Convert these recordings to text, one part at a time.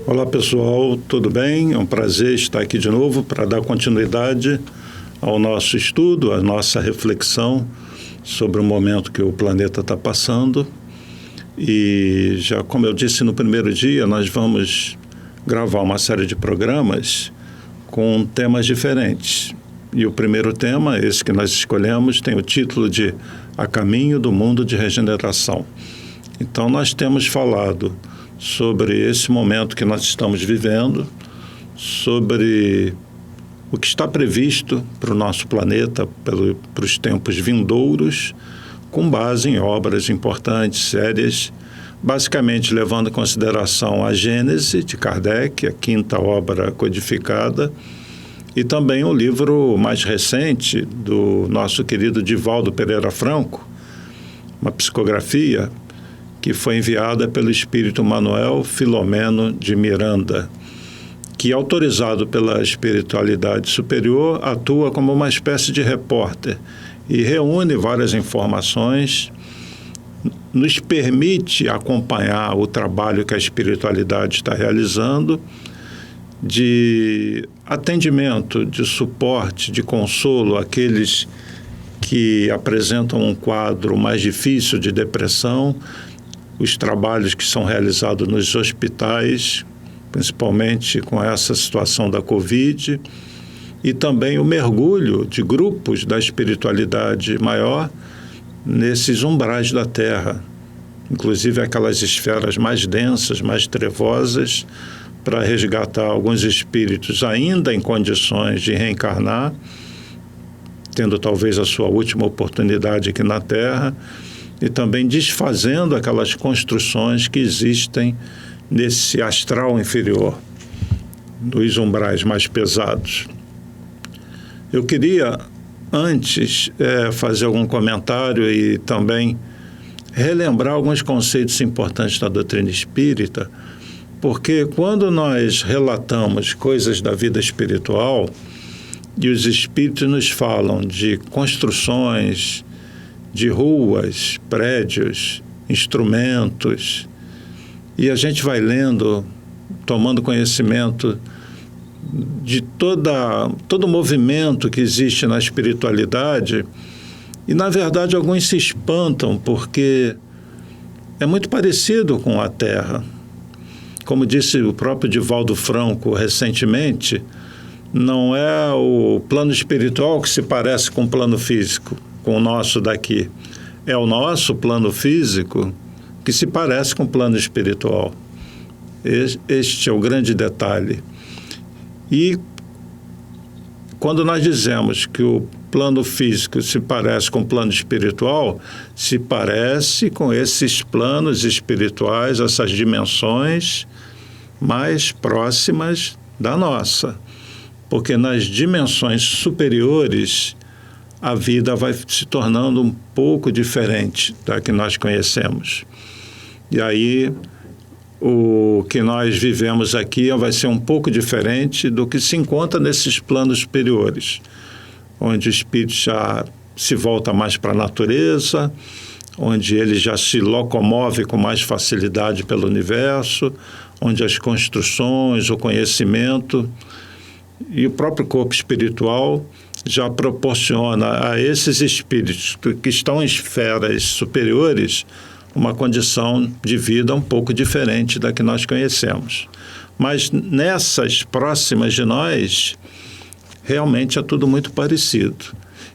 Olá pessoal, tudo bem? É um prazer estar aqui de novo para dar continuidade ao nosso estudo, à nossa reflexão sobre o momento que o planeta está passando. E já como eu disse no primeiro dia, nós vamos gravar uma série de programas com temas diferentes. E o primeiro tema, esse que nós escolhemos, tem o título de A Caminho do Mundo de Regeneração. Então nós temos falado sobre esse momento que nós estamos vivendo, sobre o que está previsto para o nosso planeta, para os tempos vindouros, com base em obras importantes, sérias, basicamente levando em consideração a Gênese de Kardec, a quinta obra codificada, e também o livro mais recente do nosso querido Divaldo Pereira Franco, uma psicografia que foi enviada pelo espírito Manuel Filomeno de Miranda, que, autorizado pela espiritualidade superior, atua como uma espécie de repórter e reúne várias informações, nos permite acompanhar o trabalho que a espiritualidade está realizando, de atendimento, de suporte, de consolo àqueles que apresentam um quadro mais difícil de depressão, os trabalhos que são realizados nos hospitais, principalmente com essa situação da Covid, e também o mergulho de grupos da espiritualidade maior nesses umbrais da Terra, inclusive aquelas esferas mais densas, mais trevosas, para resgatar alguns espíritos ainda em condições de reencarnar, tendo talvez a sua última oportunidade aqui na Terra, e também desfazendo aquelas construções que existem nesse astral inferior, nos umbrais mais pesados. Eu queria, antes, fazer algum comentário e também relembrar alguns conceitos importantes da doutrina espírita, porque quando nós relatamos coisas da vida espiritual e os espíritos nos falam de construções, de ruas, prédios, instrumentos, e a gente vai lendo, tomando conhecimento de todo o movimento que existe na espiritualidade, e na verdade alguns se espantam porque é muito parecido com a Terra. Como disse o próprio Divaldo Franco recentemente, não é o plano espiritual que se parece com o plano físico, com o nosso daqui. É o nosso plano físico que se parece com o plano espiritual. Este é o grande detalhe. E quando nós dizemos que o plano físico se parece com o plano espiritual, se parece com esses planos espirituais, essas dimensões mais próximas da nossa. Porque nas dimensões superiores, a vida vai se tornando um pouco diferente da que nós conhecemos. E aí, o que nós vivemos aqui vai ser um pouco diferente do que se encontra nesses planos superiores, onde o espírito já se volta mais para a natureza, onde ele já se locomove com mais facilidade pelo universo, onde as construções, o conhecimento e o próprio corpo espiritual já proporciona a esses espíritos que estão em esferas superiores uma condição de vida um pouco diferente da que nós conhecemos. Mas nessas próximas de nós, realmente é tudo muito parecido.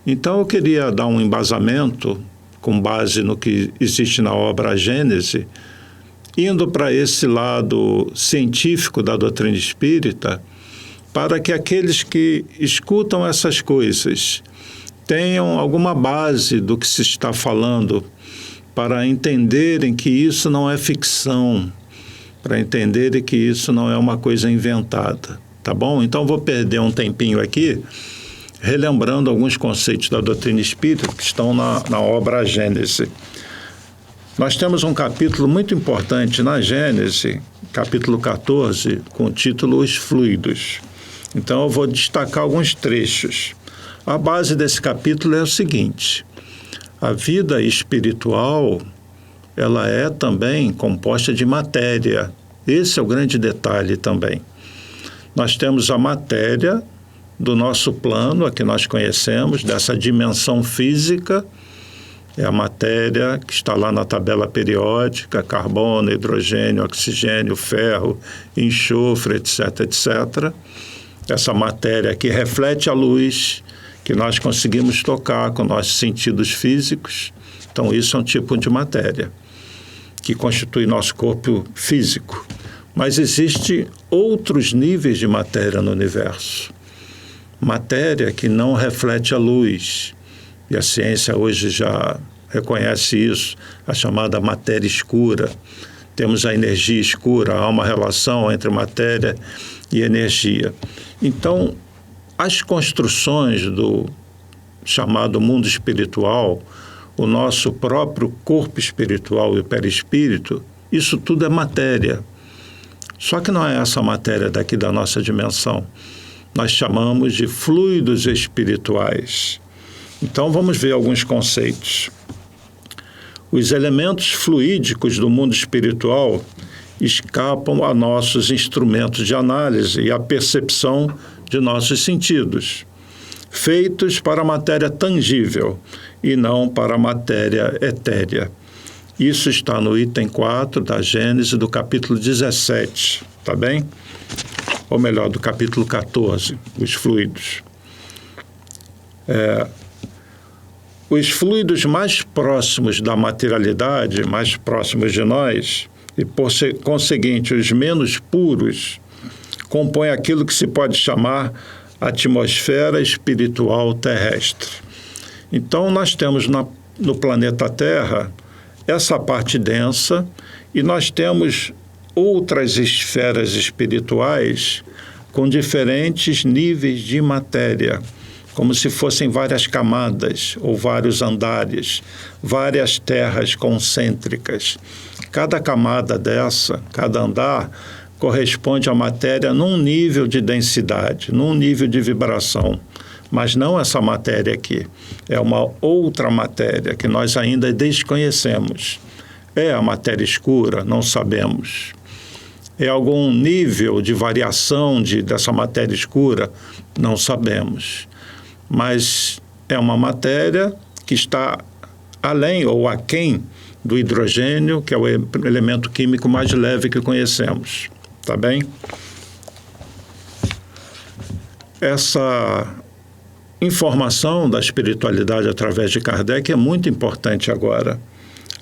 Então eu queria dar um embasamento com base no que existe na obra Gênese, indo para esse lado científico da doutrina espírita, para que aqueles que escutam essas coisas tenham alguma base do que se está falando, para entenderem que isso não é ficção, para entenderem que isso não é uma coisa inventada, tá bom? Então vou perder um tempinho aqui, relembrando alguns conceitos da doutrina espírita que estão na obra Gênese. Nós temos um capítulo muito importante na Gênese, capítulo 14, com o título Os Fluidos. Então eu vou destacar alguns trechos. A base desse capítulo é o seguinte: a vida espiritual, ela é também composta de matéria Esse é o grande detalhe também. Nós temos a matéria do nosso plano, a que nós conhecemos, dessa dimensão física, é a matéria que está lá na tabela periódica, carbono, hidrogênio, oxigênio, ferro, enxofre, etc., etc. Essa matéria que reflete a luz, que nós conseguimos tocar com nossos sentidos físicos. Então, isso é um tipo de matéria que constitui nosso corpo físico. Mas existem outros níveis de matéria no universo. Matéria que não reflete a luz. E a ciência hoje já reconhece isso, a chamada matéria escura. Temos a energia escura, há uma relação entre matéria e energia. Então, as construções do chamado mundo espiritual, o nosso próprio corpo espiritual e o perispírito, isso tudo é matéria. Só que não é essa matéria daqui da nossa dimensão. Nós chamamos de fluidos espirituais. Então, vamos ver alguns conceitos. Os elementos fluídicos do mundo espiritual escapam a nossos instrumentos de análise e à percepção de nossos sentidos, feitos para a matéria tangível e não para a matéria etérea. Isso está no item 4 da Gênese do capítulo 17, tá bem? Ou melhor, do capítulo 14, os fluidos. Os fluidos mais próximos da materialidade, mais próximos de nós, e por conseguinte os menos puros, compõem aquilo que se pode chamar atmosfera espiritual terrestre. Então, nós temos no planeta Terra essa parte densa e nós temos outras esferas espirituais com diferentes níveis de matéria, como se fossem várias camadas ou vários andares, várias terras concêntricas. Cada camada dessa, cada andar, corresponde à matéria num nível de densidade, num nível de vibração. Mas não essa matéria aqui. É uma outra matéria que nós ainda desconhecemos. É a matéria escura? Não sabemos. É algum nível de variação dessa matéria escura? Não sabemos. Mas é uma matéria que está além ou aquém do hidrogênio, que é o elemento químico mais leve que conhecemos. Tá bem? Essa informação da espiritualidade através de Kardec é muito importante agora.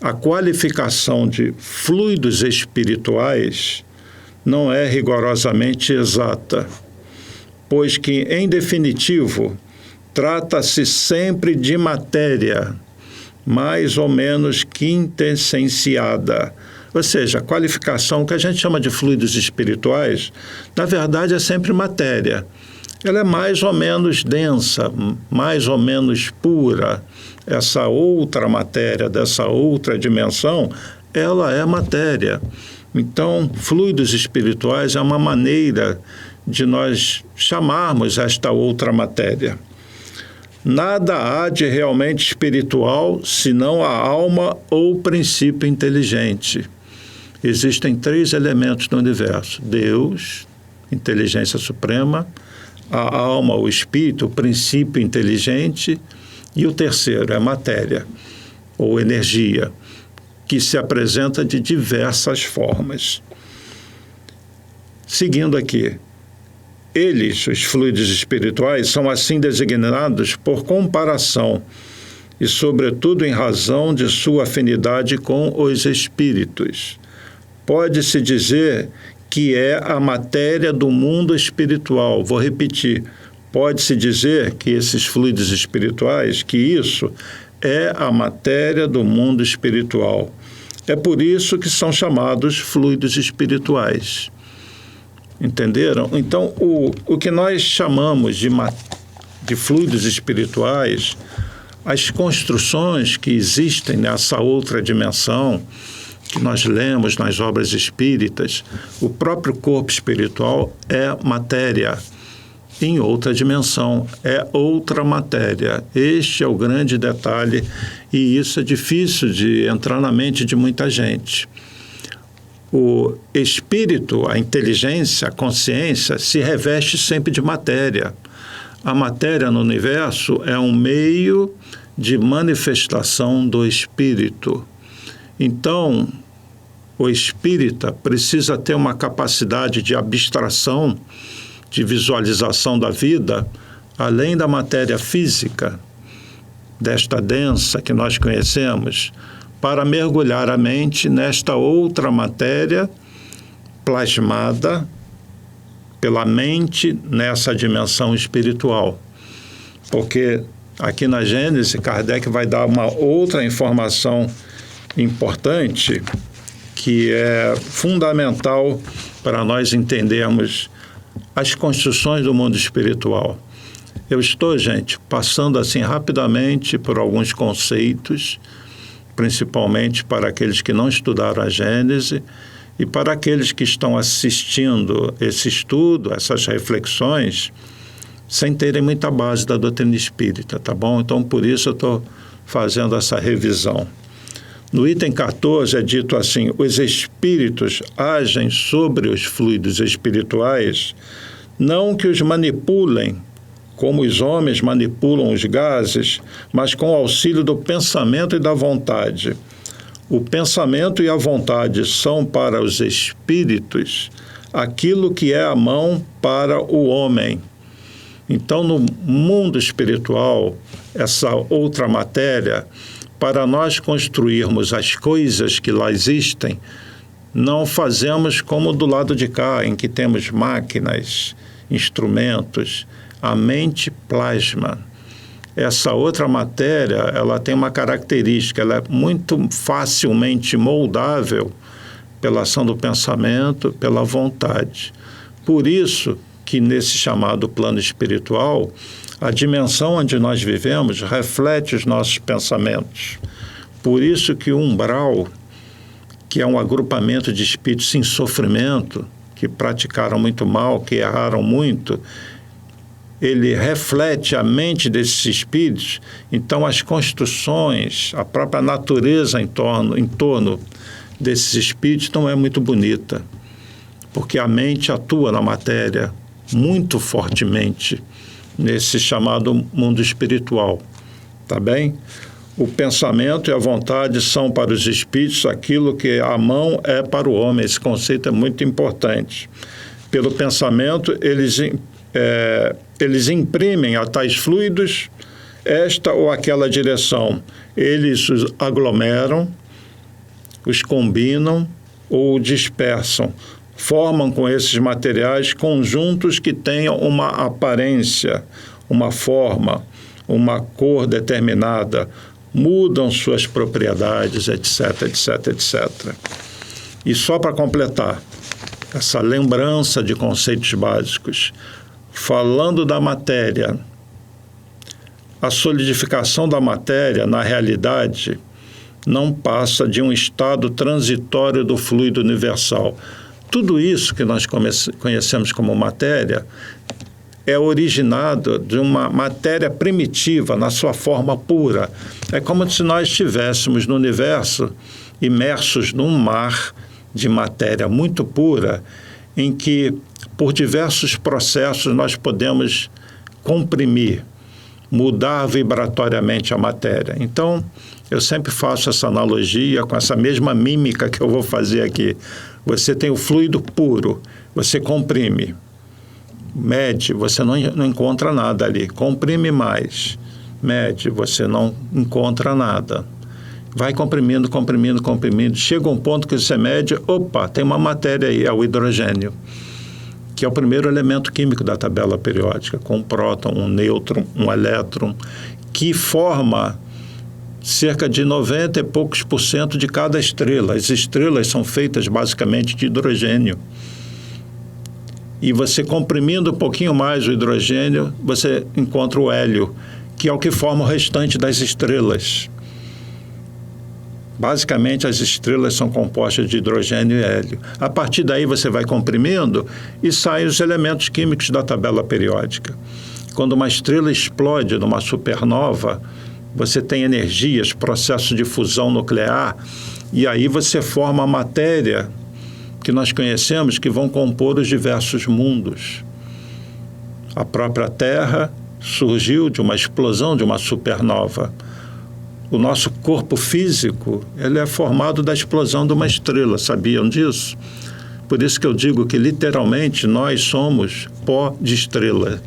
A qualificação de fluidos espirituais não é rigorosamente exata, pois que, em definitivo, trata-se sempre de matéria, mais ou menos quintessenciada. Ou seja, a qualificação que a gente chama de fluidos espirituais, na verdade é sempre matéria. Ela é mais ou menos densa, mais ou menos pura. Essa outra matéria, dessa outra dimensão, ela é matéria. Então, fluidos espirituais é uma maneira de nós chamarmos esta outra matéria. Nada há de realmente espiritual senão a alma ou princípio inteligente. Existem 3 elementos no universo: Deus, inteligência suprema, a alma, o espírito, o princípio inteligente, e o terceiro é matéria, ou energia, que se apresenta de diversas formas. Seguindo aqui, eles, os fluidos espirituais, são assim designados por comparação e, sobretudo, em razão de sua afinidade com os espíritos. Pode-se dizer que é a matéria do mundo espiritual. Vou repetir. Pode-se dizer que esses fluidos espirituais, que isso é a matéria do mundo espiritual. É por isso que são chamados fluidos espirituais. Entenderam? Então, o que nós chamamos de fluidos espirituais, as construções que existem nessa outra dimensão, que nós lemos nas obras espíritas, o próprio corpo espiritual é matéria em outra dimensão, é outra matéria. Este é o grande detalhe e isso é difícil de entrar na mente de muita gente. o espírito, a inteligência, a consciência, se reveste sempre de matéria. A matéria no universo é um meio de manifestação do espírito. Então, o espírita precisa ter uma capacidade de abstração, de visualização da vida, além da matéria física, desta densa que nós conhecemos, para mergulhar a mente nesta outra matéria plasmada pela mente nessa dimensão espiritual. Porque aqui na Gênese, Kardec vai dar uma outra informação importante que é fundamental para nós entendermos as construções do mundo espiritual. Eu estou, gente, passando assim rapidamente por alguns conceitos, principalmente para aqueles que não estudaram a Gênese e para aqueles que estão assistindo esse estudo, essas reflexões, sem terem muita base da doutrina espírita, tá bom? Então, por isso eu estou fazendo essa revisão. No item 14 é dito assim: os espíritos agem sobre os fluidos espirituais, não que os manipulem, como os homens manipulam os gases, mas com o auxílio do pensamento e da vontade. O pensamento e a vontade são para os espíritos aquilo que é a mão para o homem. Então, no mundo espiritual, essa outra matéria, para nós construirmos as coisas que lá existem, não fazemos como do lado de cá, em que temos máquinas, instrumentos. A mente plasma. Essa outra matéria, ela tem uma característica, ela é muito facilmente moldável pela ação do pensamento, pela vontade. Por isso que nesse chamado plano espiritual, a dimensão onde nós vivemos reflete os nossos pensamentos. Por isso que o umbral, que é um agrupamento de espíritos em sofrimento, que praticaram muito mal, que erraram muito, ele reflete a mente desses espíritos. Então as construções, a própria natureza em torno desses espíritos não é muito bonita, porque a mente atua na matéria muito fortemente nesse chamado mundo espiritual, tá bem? O pensamento e a vontade são para os espíritos aquilo que a mão é para o homem. Esse conceito é muito importante. Pelo pensamento, eles imprimem a tais fluidos esta ou aquela direção. Eles os aglomeram, os combinam ou dispersam. Formam com esses materiais conjuntos que tenham uma aparência, uma forma, uma cor determinada, mudam suas propriedades, etc, etc, etc. E só para completar essa lembrança de conceitos básicos, falando da matéria, a solidificação da matéria, na realidade, não passa de um estado transitório do fluido universal. Tudo isso que nós conhecemos como matéria é originado de uma matéria primitiva, na sua forma pura. É como se nós estivéssemos no universo imersos num mar de matéria muito pura, em que, por diversos processos, nós podemos comprimir, mudar vibratoriamente a matéria. Então, eu sempre faço essa analogia com essa mesma mímica que eu vou fazer aqui. Você tem o fluido puro, você comprime, mede, você não encontra nada ali. Comprime mais, mede, você não encontra nada. Vai comprimindo, comprimindo, comprimindo. Chega um ponto que você mede, opa, tem uma matéria aí, é o hidrogênio, que é o primeiro elemento químico da tabela periódica, com um próton, um nêutron, um elétron, que forma cerca de 90 e poucos % de cada estrela. As estrelas são feitas basicamente de hidrogênio. E você comprimindo um pouquinho mais o hidrogênio, você encontra o hélio, que é o que forma o restante das estrelas. Basicamente, as estrelas são compostas de hidrogênio e hélio. A partir daí, você vai comprimindo e saem os elementos químicos da tabela periódica. Quando uma estrela explode numa supernova, você tem energias, processos de fusão nuclear, e aí você forma a matéria que nós conhecemos que vão compor os diversos mundos. A própria Terra surgiu de uma explosão, de uma supernova. O nosso corpo físico, ele é formado da explosão de uma estrela, sabiam disso? Por isso que eu digo que, literalmente, nós somos pó de estrela.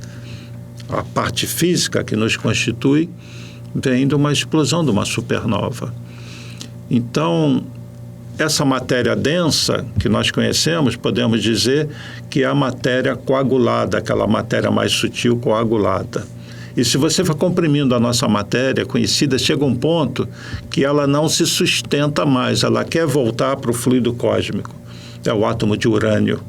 A parte física que nos constitui vem de uma explosão, de uma supernova. Então, essa matéria densa que nós conhecemos, podemos dizer que é a matéria coagulada, aquela matéria mais sutil coagulada. E se você for comprimindo a nossa matéria conhecida, chega um ponto que ela não se sustenta mais, ela quer voltar para o fluido cósmico. É o átomo de urânio,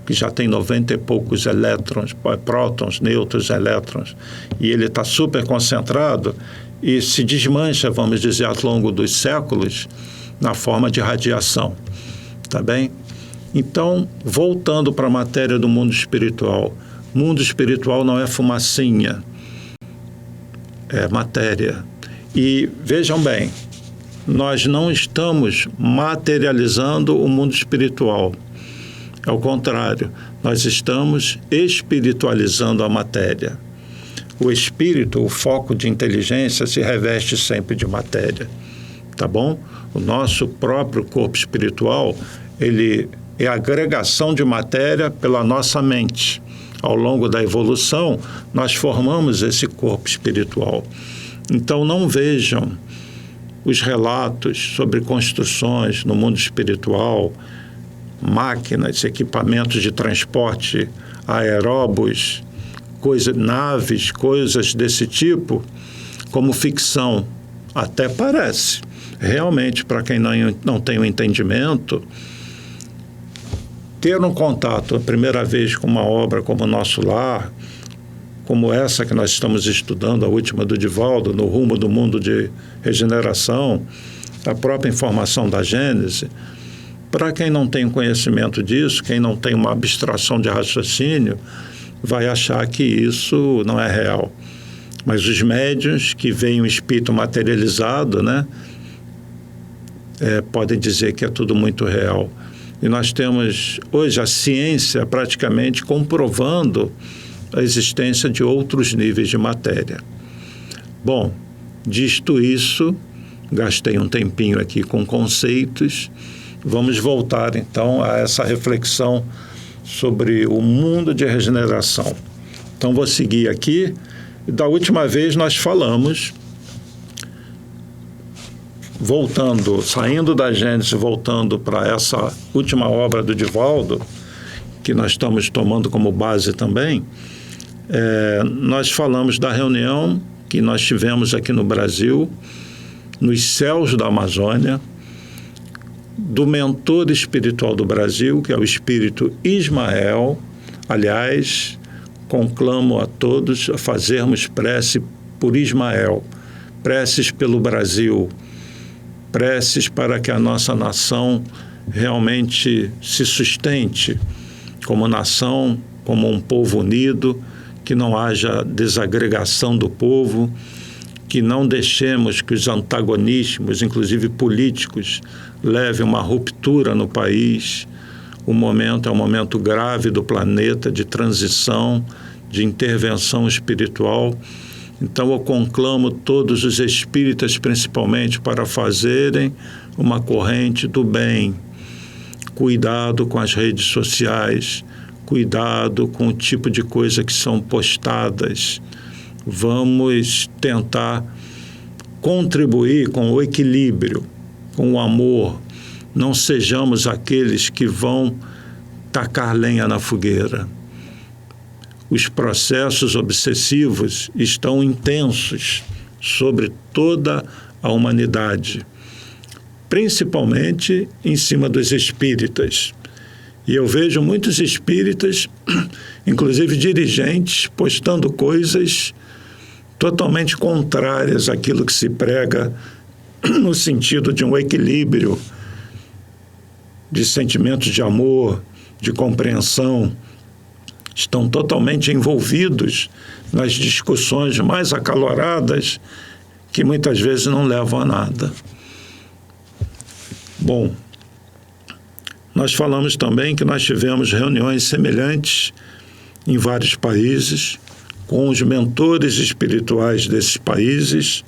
que já tem 90 e poucos elétrons, prótons, nêutrons, elétrons, e ele está super concentrado e se desmancha, vamos dizer, ao longo dos séculos, na forma de radiação, tá bem? Então, voltando para a matéria do mundo espiritual. Mundo espiritual não é fumacinha, é matéria. E vejam bem, nós não estamos materializando o mundo espiritual. Ao contrário, nós estamos espiritualizando a matéria. O espírito, o foco de inteligência, se reveste sempre de matéria, tá bom? O nosso próprio corpo espiritual, ele é a agregação de matéria pela nossa mente. Ao longo da evolução, nós formamos esse corpo espiritual. Então, não vejam os relatos sobre construções no mundo espiritual, máquinas, equipamentos de transporte, aeróbus, naves, coisas desse tipo, como ficção. Até parece. Realmente, para quem não tem o entendimento, ter um contato a primeira vez com uma obra como Nosso Lar, como essa que nós estamos estudando, a última do Divaldo, No Rumo do Mundo de Regeneração, a própria informação da Gênese, para quem não tem conhecimento disso, quem não tem uma abstração de raciocínio, vai achar que isso não é real. Mas os médiuns que veem o espírito materializado, né, podem dizer que é tudo muito real. E nós temos hoje a ciência praticamente comprovando a existência de outros níveis de matéria. Bom, dito isso, gastei um tempinho aqui com conceitos. Vamos voltar então a essa reflexão sobre o mundo de regeneração. Então vou seguir aqui. Da última vez nós falamos, voltando, saindo da Gênese, voltando para essa última obra do Divaldo, que nós estamos tomando como base também, nós falamos da reunião que nós tivemos aqui no Brasil, nos céus da Amazônia, do mentor espiritual do Brasil, que é o espírito Ismael. Aliás, conclamo a todos a fazermos prece por Ismael, preces pelo Brasil, preces para que a nossa nação realmente se sustente como nação, como um povo unido, que não haja desagregação do povo, que não deixemos que os antagonismos, inclusive políticos, levem uma ruptura no país. O momento é um momento grave do planeta, de transição, de intervenção espiritual. Então eu conclamo todos os espíritas, principalmente, para fazerem uma corrente do bem. Cuidado com as redes sociais, cuidado com o tipo de coisa que são postadas. Vamos tentar contribuir com o equilíbrio, com o amor. Não sejamos aqueles que vão tacar lenha na fogueira. Os processos obsessivos estão intensos sobre toda a humanidade, principalmente em cima dos espíritas. E eu vejo muitos espíritas, inclusive dirigentes, postando coisas totalmente contrárias àquilo que se prega no sentido de um equilíbrio, de sentimentos de amor, de compreensão. Estão totalmente envolvidos nas discussões mais acaloradas que muitas vezes não levam a nada. Bom, Nós falamos também que nós tivemos reuniões semelhantes em vários países, com os mentores espirituais desses países,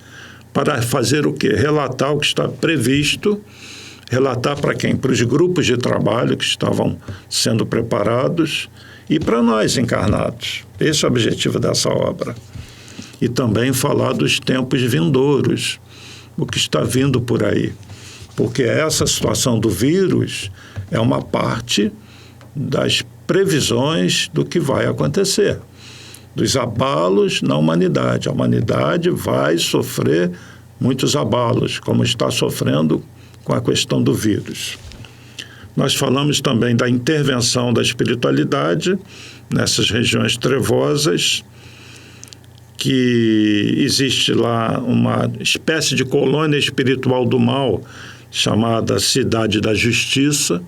para fazer o quê? Relatar o que está previsto, relatar para quem? Para os grupos de trabalho que estavam sendo preparados e para nós encarnados. Esse é o objetivo dessa obra. E também falar dos tempos vindouros, o que está vindo por aí. Porque essa situação do vírus é uma parte das previsões do que vai acontecer, dos abalos na humanidade. A humanidade vai sofrer muitos abalos, como está sofrendo com a questão do vírus. Nós falamos também da intervenção da espiritualidade nessas regiões trevosas, que existe lá uma espécie de colônia espiritual do mal, chamada Cidade da Justiça,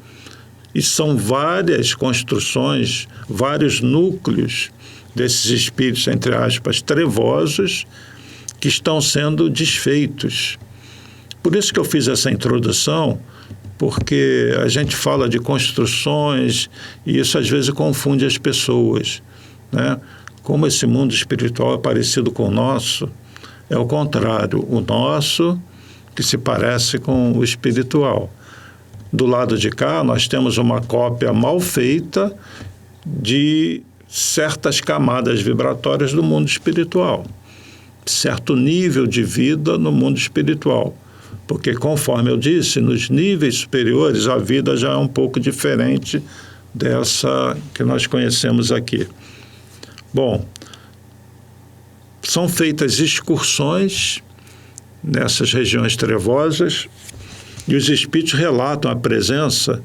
e são várias construções, vários núcleos desses espíritos, entre aspas, trevosos, que estão sendo desfeitos. Por isso que eu fiz essa introdução, porque a gente fala de construções e isso às vezes confunde as pessoas, né? Como esse mundo espiritual é parecido com o nosso, é o contrário, o nosso que se parece com o espiritual. Do lado de cá, nós temos uma cópia mal feita de certas camadas vibratórias do mundo espiritual, certo nível de vida no mundo espiritual. Porque, conforme eu disse, nos níveis superiores a vida já é um pouco diferente dessa que nós conhecemos aqui. Bom, são feitas excursões nessas regiões trevosas e os espíritos relatam a presença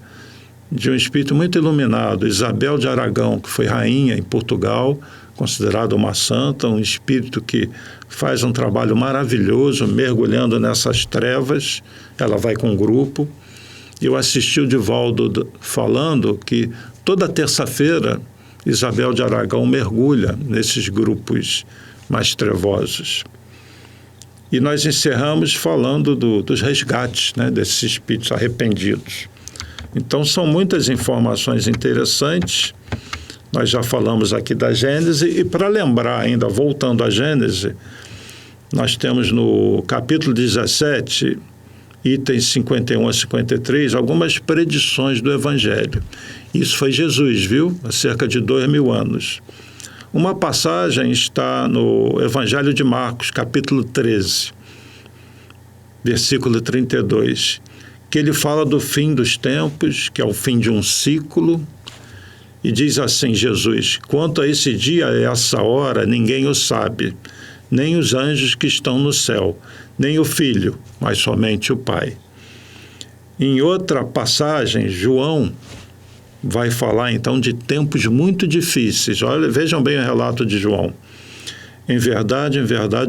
de um espírito muito iluminado, Isabel de Aragão, que foi rainha em Portugal, considerada uma santa, um espírito que faz um trabalho maravilhoso, mergulhando nessas trevas. Ela vai com um grupo. Eu assisti o Divaldo falando que toda terça-feira Isabel de Aragão mergulha nesses grupos mais trevosos. E nós encerramos falando dos resgates, né, desses espíritos arrependidos. Então, são muitas informações interessantes. Nós já falamos aqui da Gênese, e para lembrar ainda, voltando à Gênese, nós temos no capítulo 17, itens 51 a 53, algumas predições do Evangelho. Isso foi Jesus, viu? Há cerca de 2000 anos. Uma passagem está no Evangelho de Marcos, capítulo 13, versículo 32, que ele fala do fim dos tempos, que é o fim de um ciclo, e diz assim Jesus: quanto a esse dia e essa hora, ninguém o sabe, nem os anjos que estão no céu, nem o Filho, mas somente o Pai. Em outra passagem, João vai falar então de tempos muito difíceis. Olha, vejam bem o relato de João. Em verdade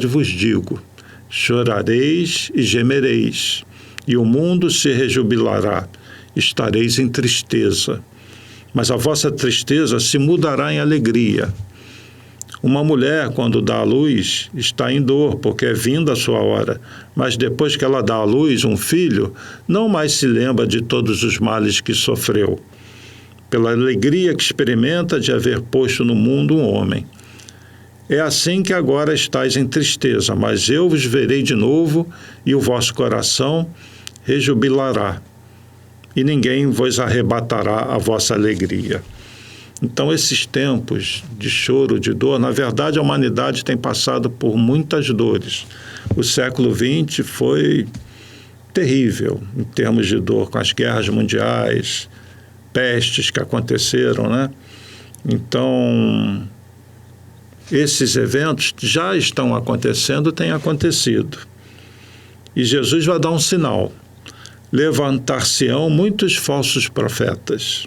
vos digo, chorareis e gemereis, e o mundo se rejubilará, estareis em tristeza, mas a vossa tristeza se mudará em alegria. Uma mulher, quando dá à luz, está em dor, porque é vinda a sua hora, mas depois que ela dá à luz um filho, não mais se lembra de todos os males que sofreu, pela alegria que experimenta de haver posto no mundo um homem. É assim que agora estáis em tristeza, mas eu vos verei de novo, e o vosso coração rejubilará, e ninguém vos arrebatará a vossa alegria. Então, esses tempos de choro, de dor, na verdade, a humanidade tem passado por muitas dores. O século XX foi terrível em termos de dor, com as guerras mundiais, pestes que aconteceram, né? Então, esses eventos já estão acontecendo, têm acontecido. E Jesus vai dar um sinal. Levantar-se-ão muitos falsos profetas,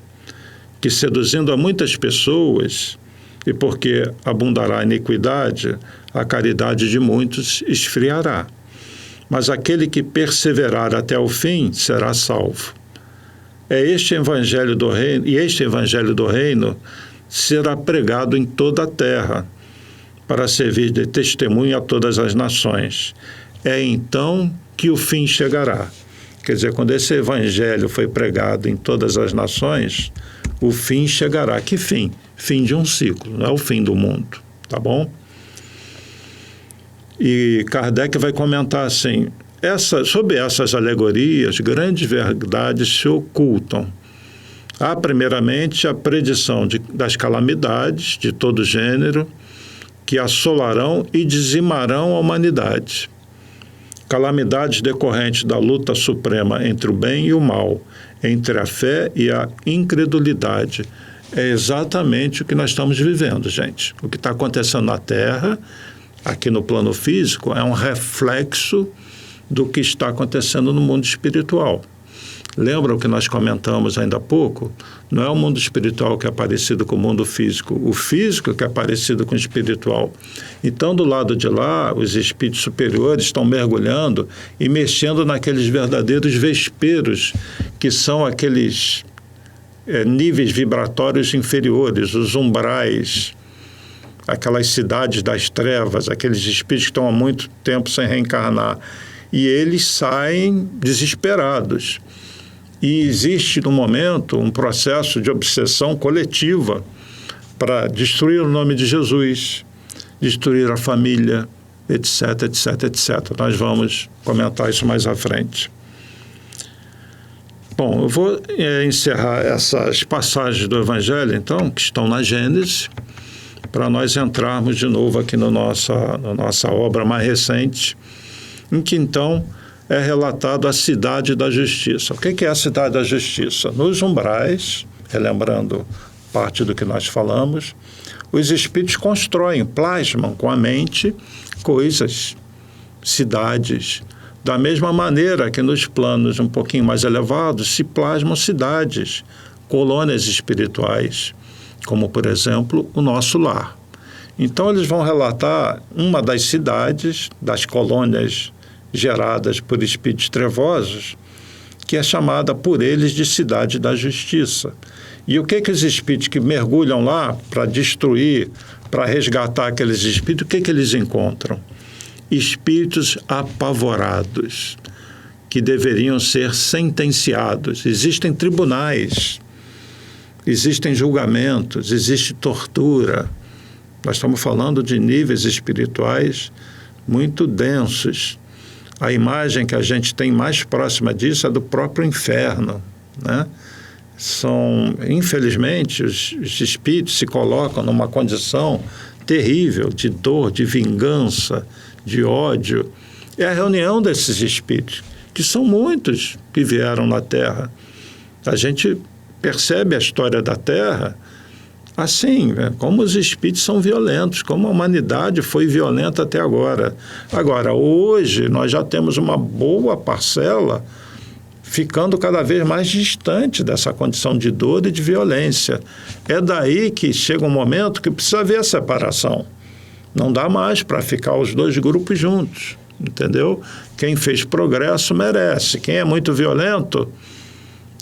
que seduzindo a muitas pessoas, e porque abundará a iniquidade, a caridade de muitos esfriará. Mas aquele que perseverar até o fim será salvo. Este evangelho do reino será pregado em toda a terra, para servir de testemunho a todas as nações. É então que o fim chegará. Quer dizer, quando esse evangelho foi pregado em todas as nações, o fim chegará. Que fim? Fim de um ciclo, não é o fim do mundo, tá bom? E Kardec vai comentar assim, sobre essas alegorias, grandes verdades se ocultam. Há, primeiramente, a predição das calamidades de todo gênero que assolarão e dizimarão a humanidade. Calamidades decorrentes da luta suprema entre o bem e o mal, entre a fé e a incredulidade. É exatamente o que nós estamos vivendo, gente. O que está acontecendo na Terra, aqui no plano físico, é um reflexo do que está acontecendo no mundo espiritual. Lembra o que nós comentamos ainda há pouco? Não é o mundo espiritual que é parecido com o mundo físico, o físico que é parecido com o espiritual. Então, do lado de lá, os espíritos superiores estão mergulhando e mexendo naqueles verdadeiros vesperos, que são aqueles níveis vibratórios inferiores, os umbrais, aquelas cidades das trevas, aqueles espíritos que estão há muito tempo sem reencarnar. E eles saem desesperados. E existe, no momento, um processo de obsessão coletiva para destruir o nome de Jesus, destruir a família, etc, etc, etc. Nós vamos comentar isso mais à frente. Bom, eu vou encerrar essas passagens do Evangelho, então, que estão na Gênesis, para nós entrarmos de novo aqui na nossa obra mais recente, em que, então, é relatado a cidade da justiça. O que é a cidade da justiça? Nos umbrais, relembrando parte do que nós falamos, os espíritos constroem, plasmam com a mente coisas, cidades, da mesma maneira que nos planos um pouquinho mais elevados se plasmam cidades, colônias espirituais, como, por exemplo, o nosso lar. Então, eles vão relatar uma das cidades, das colônias geradas por espíritos trevosos, que é chamada por eles de cidade da justiça. E o que os espíritos que mergulham lá para destruir, para resgatar aqueles espíritos, o que eles encontram? Espíritos apavorados, que deveriam ser sentenciados. Existem tribunais, existem julgamentos, existe tortura. Nós estamos falando de níveis espirituais muito densos. A imagem que a gente tem mais próxima disso é do próprio inferno, né? Infelizmente, os espíritos se colocam numa condição terrível de dor, de vingança, de ódio. É a reunião desses espíritos, que são muitos que vieram na Terra. A gente percebe a história da Terra assim, como os espíritos são violentos, como a humanidade foi violenta até agora. Agora, hoje, nós já temos uma boa parcela ficando cada vez mais distante dessa condição de dor e de violência. É daí que chega um momento que precisa haver a separação. Não dá mais para ficar os dois grupos juntos, entendeu? Quem fez progresso merece. Quem é muito violento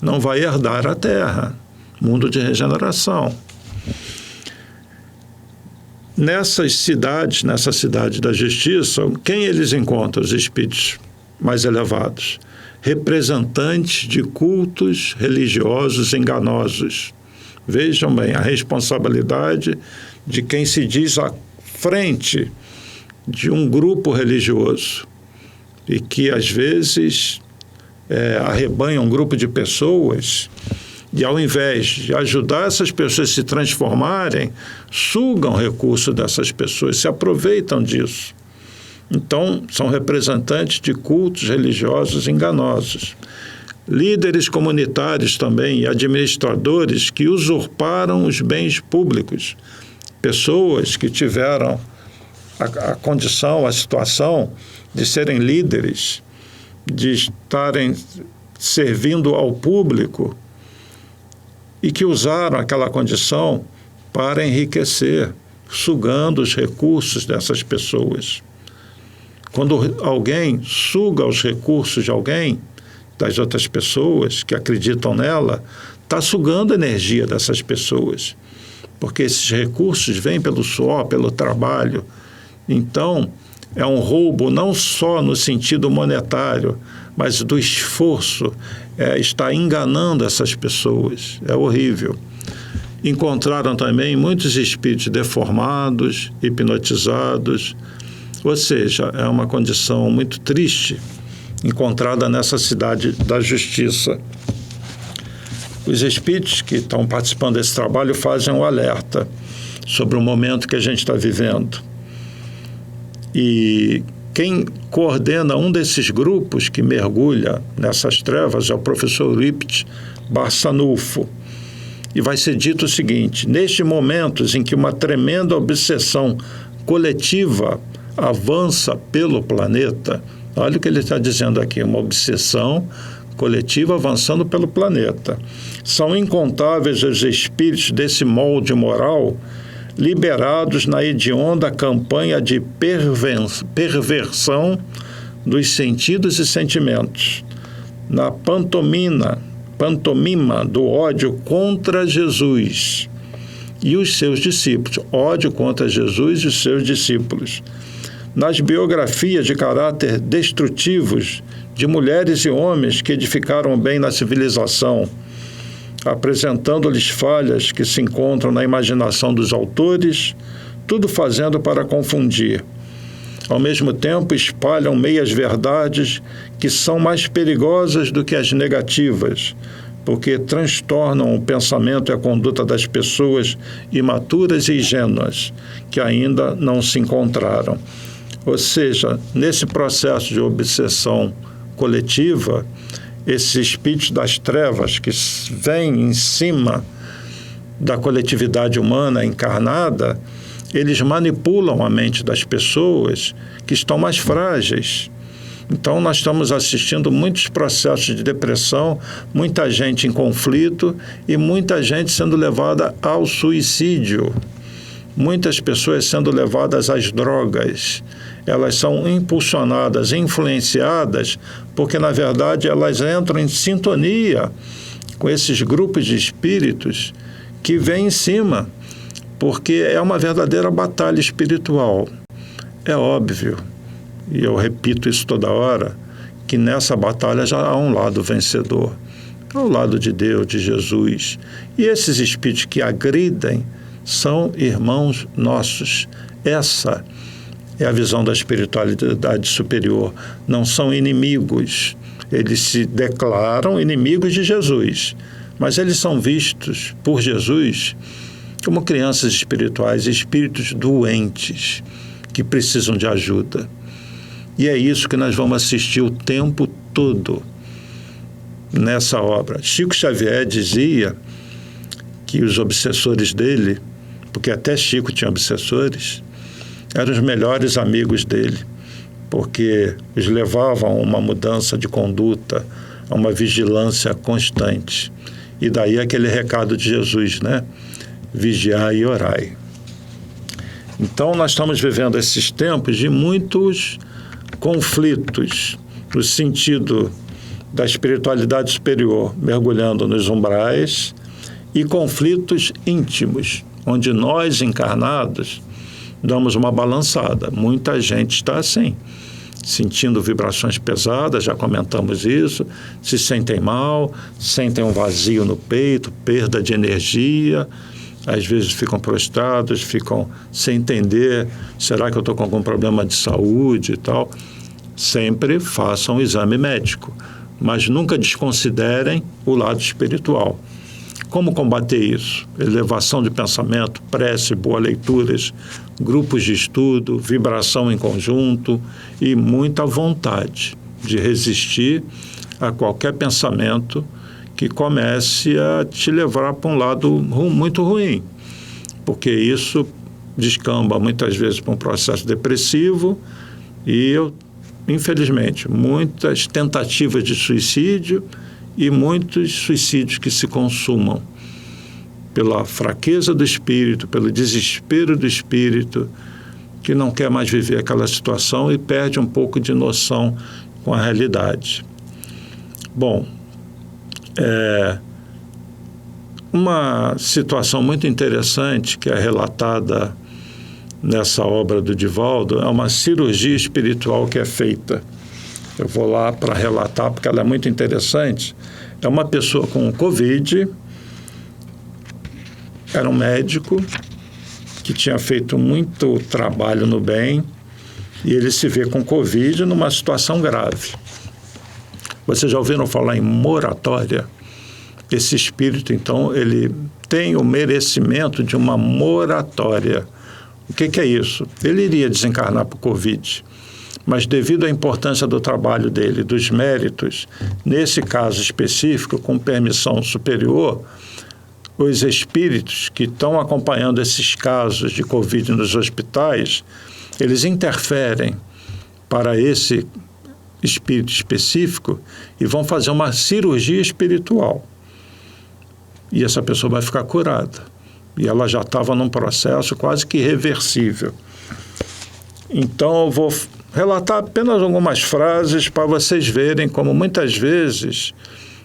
não vai herdar a Terra. Mundo de regeneração. Nessa cidade da justiça, quem eles encontram? Os espíritos mais elevados. Representantes de cultos religiosos enganosos. Vejam bem, a responsabilidade de quem se diz à frente de um grupo religioso e que, às vezes, arrebanha um grupo de pessoas e, ao invés de ajudar essas pessoas a se transformarem, sugam recursos dessas pessoas, se aproveitam disso. Então, são representantes de cultos religiosos enganosos. Líderes comunitários também e administradores que usurparam os bens públicos. Pessoas que tiveram a condição, a situação de serem líderes, de estarem servindo ao público e que usaram aquela condição para enriquecer, sugando os recursos dessas pessoas. Quando alguém suga os recursos de alguém, das outras pessoas que acreditam nela, está sugando a energia dessas pessoas, porque esses recursos vêm pelo suor, pelo trabalho. Então, é um roubo não só no sentido monetário, mas do esforço, está enganando essas pessoas. É horrível. Encontraram também muitos espíritos deformados, hipnotizados, ou seja, é uma condição muito triste encontrada nessa cidade da justiça. Os espíritos que estão participando desse trabalho fazem um alerta sobre o momento que a gente está vivendo. E quem coordena um desses grupos que mergulha nessas trevas é o professor Ript Barçanufo. E vai ser dito o seguinte: nestes momentos em que uma tremenda obsessão coletiva avança pelo planeta, olha o que ele está dizendo aqui, uma obsessão coletiva avançando pelo planeta. São incontáveis os espíritos desse molde moral liberados na hedionda campanha de perversão dos sentidos e sentimentos, na pantomima do ódio contra Jesus e os seus discípulos, ódio contra Jesus e os seus discípulos, nas biografias de caráter destrutivos de mulheres e homens que edificaram bem na civilização, apresentando-lhes falhas que se encontram na imaginação dos autores, tudo fazendo para confundir. Ao mesmo tempo, espalham meias-verdades que são mais perigosas do que as negativas, porque transtornam o pensamento e a conduta das pessoas imaturas e ingênuas, que ainda não se encontraram. Ou seja, nesse processo de obsessão coletiva, esses espíritos das trevas que vêm em cima da coletividade humana encarnada, eles manipulam a mente das pessoas que estão mais frágeis. Então, nós estamos assistindo muitos processos de depressão, muita gente em conflito e muita gente sendo levada ao suicídio. Muitas pessoas sendo levadas às drogas. Elas são impulsionadas, influenciadas, porque, na verdade, elas entram em sintonia com esses grupos de espíritos que vêm em cima, porque é uma verdadeira batalha espiritual. É óbvio, e eu repito isso toda hora, que nessa batalha já há um lado vencedor. É o lado de Deus, de Jesus. E esses espíritos que agridem são irmãos nossos. Essa é a visão da espiritualidade superior. Não são inimigos. Eles se declaram inimigos de Jesus, mas eles são vistos por Jesus como crianças espirituais, espíritos doentes que precisam de ajuda. E é isso que nós vamos assistir o tempo todo nessa obra. Chico Xavier dizia que os obsessores dele, porque até Chico tinha obsessores, eram os melhores amigos dele, porque os levavam a uma mudança de conduta, a uma vigilância constante. E daí aquele recado de Jesus, né? Vigiai e orai. Então, nós estamos vivendo esses tempos de muitos conflitos, no sentido da espiritualidade superior, mergulhando nos umbrais, e conflitos íntimos, onde nós, encarnados, damos uma balançada. Muita gente está assim, sentindo vibrações pesadas, já comentamos isso, se sentem mal, sentem um vazio no peito, perda de energia, às vezes ficam prostrados, ficam sem entender, será que eu estou com algum problema de saúde e tal? Sempre façam um exame médico, mas nunca desconsiderem o lado espiritual. Como combater isso? Elevação de pensamento, prece, boas leituras, grupos de estudo, vibração em conjunto e muita vontade de resistir a qualquer pensamento que comece a te levar para um lado muito ruim, porque isso descamba muitas vezes para um processo depressivo e, infelizmente, muitas tentativas de suicídio e muitos suicídios que se consumam pela fraqueza do espírito, pelo desespero do espírito, que não quer mais viver aquela situação e perde um pouco de noção com a realidade. Bom, uma situação muito interessante que é relatada nessa obra do Divaldo é uma cirurgia espiritual que é feita Eu vou lá para relatar, porque ela é muito interessante. É uma pessoa com Covid, era um médico que tinha feito muito trabalho no bem, e ele se vê com Covid numa situação grave. Vocês já ouviram falar em moratória? Esse espírito, então, ele tem o merecimento de uma moratória. O que é isso? Ele iria desencarnar por Covid, mas devido à importância do trabalho dele, dos méritos, nesse caso específico, com permissão superior, os espíritos que estão acompanhando esses casos de Covid nos hospitais, eles interferem para esse espírito específico e vão fazer uma cirurgia espiritual. E essa pessoa vai ficar curada. E ela já estava num processo quase que irreversível. Então, eu vou relatar apenas algumas frases para vocês verem como muitas vezes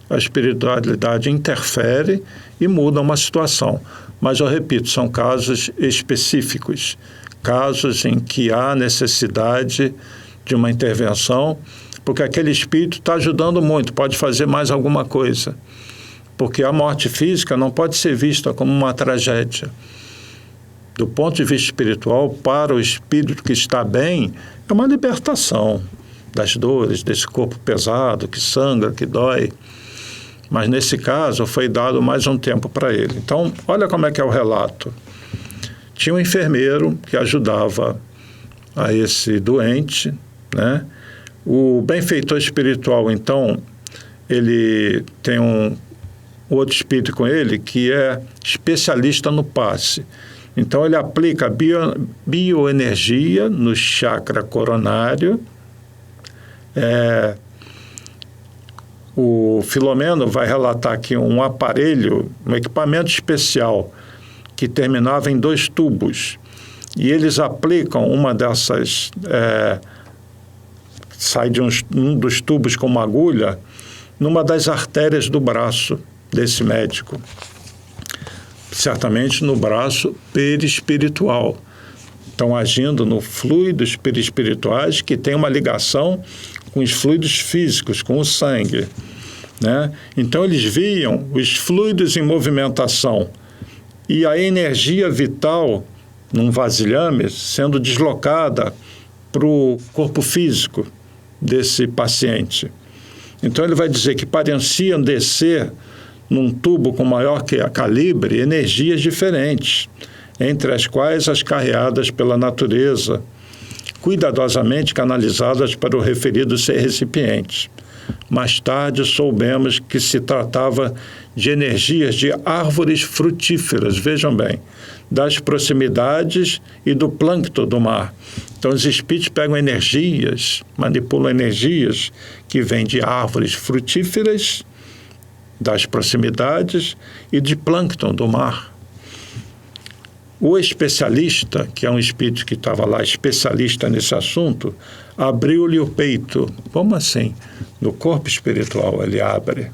a espiritualidade interfere e muda uma situação. Mas, eu repito, são casos específicos, casos em que há necessidade de uma intervenção, porque aquele espírito está ajudando muito, pode fazer mais alguma coisa. Porque a morte física não pode ser vista como uma tragédia. Do ponto de vista espiritual, para o espírito que está bem, é uma libertação das dores, desse corpo pesado, que sangra, que dói. Mas, nesse caso, foi dado mais um tempo para ele. Então, olha como é que é o relato. Tinha um enfermeiro que ajudava a esse doente, né? O benfeitor espiritual, então, ele tem um outro espírito com ele que é especialista no passe. Então, ele aplica bioenergia no chakra coronário. O Filomeno vai relatar aqui um aparelho, um equipamento especial que terminava em 2 tubos. E eles aplicam uma dessas... sai de um dos tubos com uma agulha numa das artérias do braço desse médico, certamente no braço perispiritual. Estão agindo no fluidos perispirituais que tem uma ligação com os fluidos físicos, com o sangue, né? Então, eles viam os fluidos em movimentação e a energia vital num vasilhame sendo deslocada para o corpo físico desse paciente. Então, ele vai dizer que pareciam descer num tubo com maior calibre energias diferentes, entre as quais as carreadas pela natureza, cuidadosamente canalizadas para o referido recipiente. Mais tarde soubemos que se tratava de energias de árvores frutíferas, vejam bem, das proximidades e do plâncton do mar. Então, os espíritos pegam energias, manipulam energias que vêm de árvores frutíferas, das proximidades e de plâncton do mar. O especialista, que é um espírito que estava lá, especialista nesse assunto, abriu-lhe o peito. Como assim? No corpo espiritual ele abre.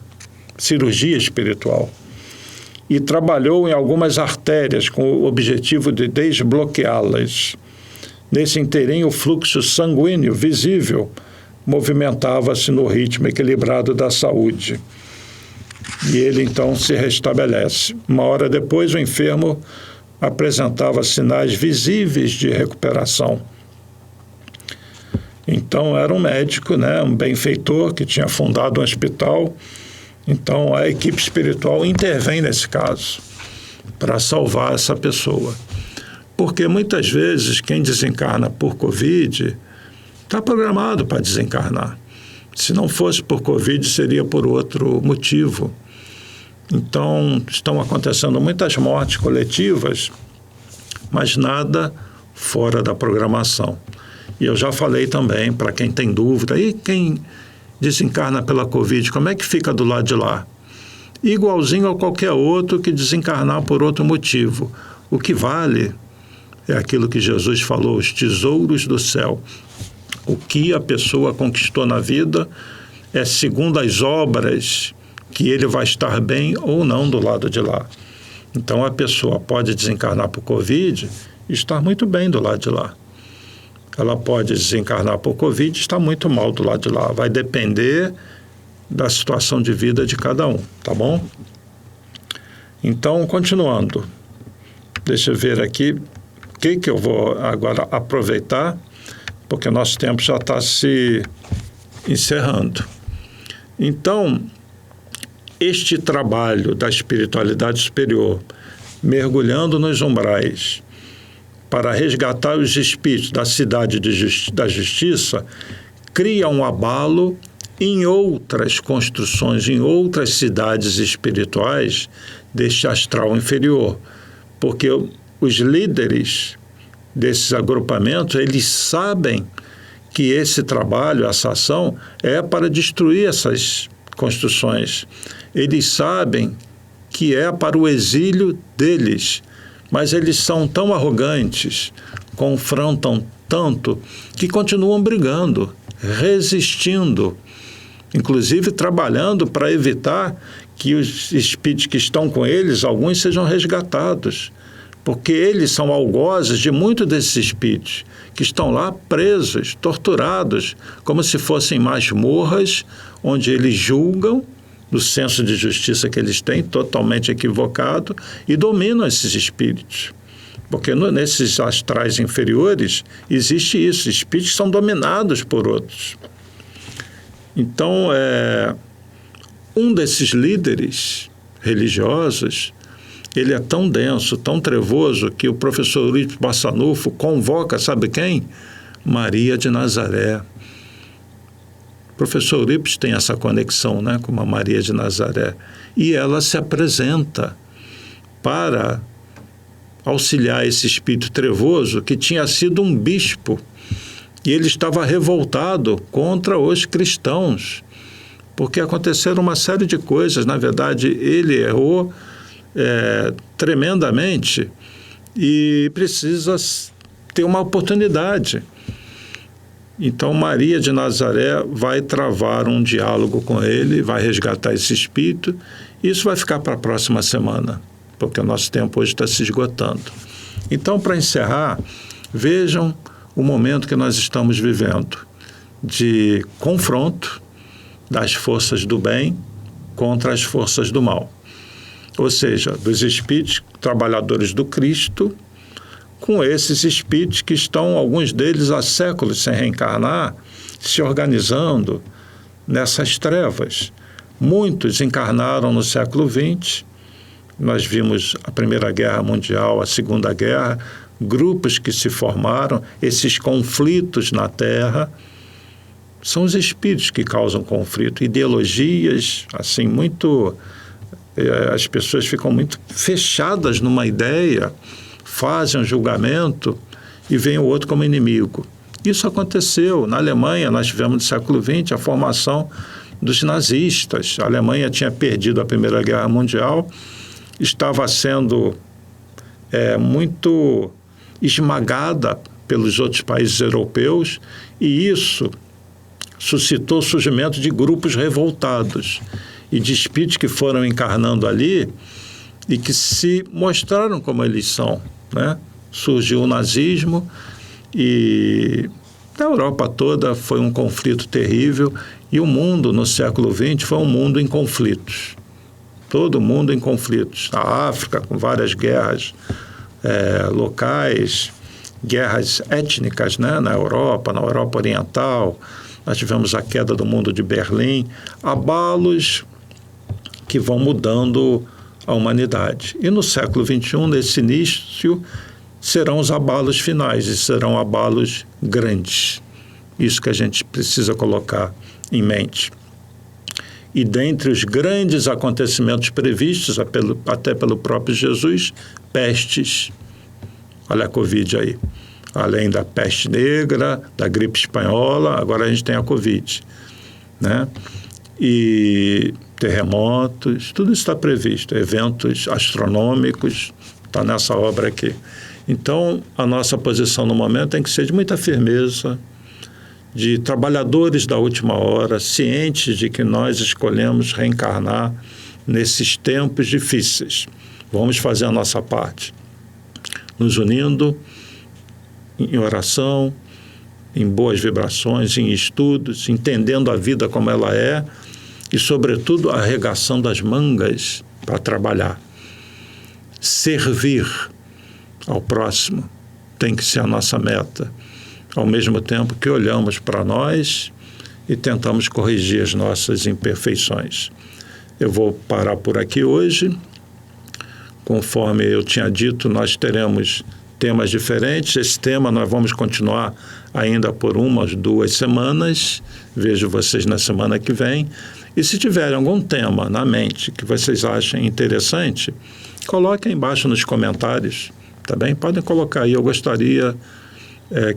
Cirurgia espiritual. E trabalhou em algumas artérias com o objetivo de desbloqueá-las. Nesse inteirinho, o fluxo sanguíneo visível movimentava-se no ritmo equilibrado da saúde. E ele, então, se restabelece. Uma hora depois, o enfermo apresentava sinais visíveis de recuperação. Então, era um médico, né, um benfeitor que tinha fundado um hospital. Então, a equipe espiritual intervém nesse caso para salvar essa pessoa. Porque, muitas vezes, quem desencarna por Covid está programado para desencarnar. Se não fosse por Covid, seria por outro motivo. Então, estão acontecendo muitas mortes coletivas, mas nada fora da programação. E eu já falei também, para quem tem dúvida, e quem desencarna pela Covid, como é que fica do lado de lá? Igualzinho a qualquer outro que desencarnar por outro motivo. O que vale é aquilo que Jesus falou, os tesouros do céu. O que a pessoa conquistou na vida é segundo as obras que ele vai estar bem ou não do lado de lá. Então, a pessoa pode desencarnar por Covid e estar muito bem do lado de lá. ela pode desencarnar por Covid e estar muito mal do lado de lá. Vai depender da situação de vida de cada um, tá bom? Então, continuando. Deixa eu ver aqui o que eu vou agora aproveitar, porque nosso tempo já está se encerrando. Então, este trabalho da espiritualidade superior, mergulhando nos umbrais, para resgatar os espíritos da cidade da justiça, cria um abalo em outras construções, em outras cidades espirituais deste astral inferior, porque os líderes desses agrupamentos, eles sabem que esse trabalho, essa ação, é para destruir essas construções. Eles sabem que é para o exílio deles, mas eles são tão arrogantes, confrontam tanto, que continuam brigando, resistindo, inclusive trabalhando para evitar que os espíritos que estão com eles, alguns sejam resgatados, porque eles são algozes de muitos desses espíritos que estão lá presos, torturados, como se fossem masmorras, onde eles julgam, no senso de justiça que eles têm, totalmente equivocado, e dominam esses espíritos. Porque nesses astrais inferiores existe isso, espíritos são dominados por outros. Então, um desses líderes religiosos, ele é tão denso, tão trevoso, que o professor Eurípides Barçanufo convoca, sabe quem? Maria de Nazaré. O professor Eurípides tem essa conexão, né, com a Maria de Nazaré. E ela se apresenta para auxiliar esse espírito trevoso que tinha sido um bispo. E ele estava revoltado contra os cristãos, porque aconteceram uma série de coisas. Na verdade, ele errou tremendamente e precisa ter uma oportunidade. Então, Maria de Nazaré vai travar um diálogo com ele, vai resgatar esse espírito. Isso vai ficar para a próxima semana, porque o nosso tempo hoje está se esgotando. Então, para encerrar, vejam o momento que nós estamos vivendo, de confronto das forças do bem contra as forças do mal. Ou seja, dos espíritos trabalhadores do Cristo, com esses espíritos que estão, alguns deles há séculos sem reencarnar, se organizando nessas trevas. Muitos encarnaram no século XX, nós vimos a Primeira Guerra Mundial, a Segunda Guerra, grupos que se formaram, esses conflitos na Terra, são os espíritos que causam conflito, ideologias, assim, muito... As pessoas ficam muito fechadas numa ideia, fazem um julgamento e veem o outro como inimigo. Isso aconteceu. Na Alemanha, nós tivemos no século XX a formação dos nazistas. A Alemanha tinha perdido a Primeira Guerra Mundial, estava sendo muito esmagada pelos outros países europeus, e isso suscitou o surgimento de grupos revoltados e de espíritos que foram encarnando ali e que se mostraram como eles são, né? Surgiu o nazismo e na Europa toda foi um conflito terrível, e o mundo no século XX foi um mundo em conflitos. Todo mundo em conflitos. A África com várias guerras locais, guerras étnicas, né? Na Europa Oriental, nós tivemos a queda do Muro de Berlim, abalos que vão mudando a humanidade. E no século XXI, nesse início, serão os abalos finais, e serão abalos grandes. Isso que a gente precisa colocar em mente. E dentre os grandes acontecimentos previstos, até pelo próprio Jesus, pestes. Olha a Covid aí. Além da peste negra, da gripe espanhola, agora a gente tem a Covid, né? E terremotos, tudo isso está previsto, eventos astronômicos, está nessa obra aqui. Então, a nossa posição no momento tem que ser de muita firmeza, de trabalhadores da última hora, cientes de que nós escolhemos reencarnar nesses tempos difíceis. Vamos fazer a nossa parte, nos unindo em oração, em boas vibrações, em estudos, entendendo a vida como ela é e, sobretudo, arregaçando as mangas para trabalhar. Servir ao próximo tem que ser a nossa meta, ao mesmo tempo que olhamos para nós e tentamos corrigir as nossas imperfeições. Eu vou parar por aqui hoje. Conforme eu tinha dito, nós teremos temas diferentes. Esse tema nós vamos continuar ainda por 2 semanas. Vejo vocês na semana que vem. E se tiverem algum tema na mente que vocês achem interessante, coloquem embaixo nos comentários, tá bem? Podem colocar aí, eu gostaria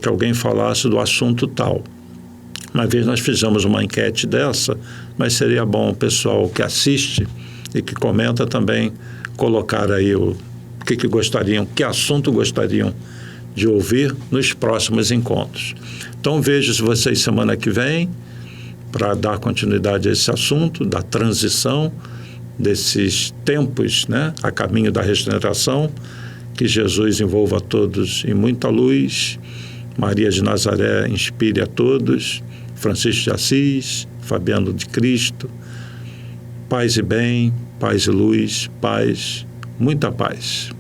que alguém falasse do assunto tal. Uma vez nós fizemos uma enquete dessa, mas seria bom o pessoal que assiste e que comenta também colocar aí o que gostariam, que assunto gostariam de ouvir nos próximos encontros. Então vejo vocês semana que vem para dar continuidade a esse assunto da transição desses tempos, né, a caminho da regeneração. Que Jesus envolva a todos em muita luz. Maria de Nazaré inspire a todos. Francisco de Assis, Fabiano de Cristo. Paz e bem, paz e luz, paz, muita paz.